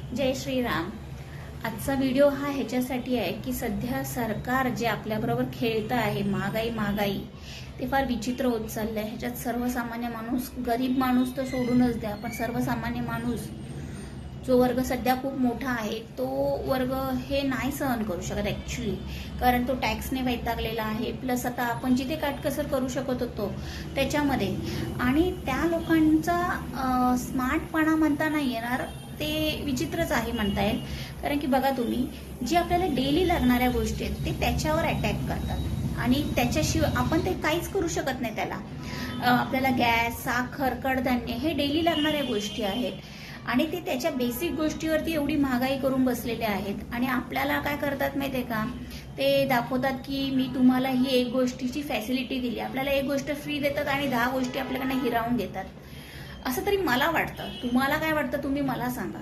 जय श्रीराम। आजचा व्हिडिओ हा ह्याच्यासाठी आहे की सध्या सरकार जे आपल्याबरोबर खेळतं आहे, महागाई ते फार विचित्र होत चाललंय। ह्याच्यात सर्वसामान्य माणूस, गरीब माणूस तर सोडूनच द्या, पण सर्वसामान्य माणूस जो वर्ग सध्या खूप मोठा आहे तो वर्ग हे नाही सहन करू शकत ॲक्च्युली, कारण तो टॅक्सने वैतागलेला आहे। प्लस आता आपण जिथे काटकसर करू शकत होतो त्याच्यामध्ये, आणि त्या लोकांचा स्मार्टपणा म्हणता नाही येणार, ते विचित्रच आहे म्हणता येईल। कारण की बघा तुम्ही, जे आपल्याला डेली लागणाऱ्या गोष्टी आहेत ते त्याच्यावर अटॅक करतात आणि त्याच्याशिवाय आपण ते काहीच करू शकत नाही। त्याला आपल्याला गॅस, साखर, कडधान्य हे डेली लागणाऱ्या गोष्टी आहेत आणि ते त्याच्या बेसिक गोष्टीवरती एवढी महागाई करून बसलेले आहेत। आणि आपल्याला काय करतात माहितीये का, ते दाखवतात की मी तुम्हाला ही एक गोष्टीची फॅसिलिटी दिली, आपल्याला एक गोष्ट फ्री देतात आणि 10 गोष्टी आपल्याकडनं हिरावून घेतात, असं तरी मला वाटतं। तुम्हाला काय वाटतं तुम्ही मला सांगा।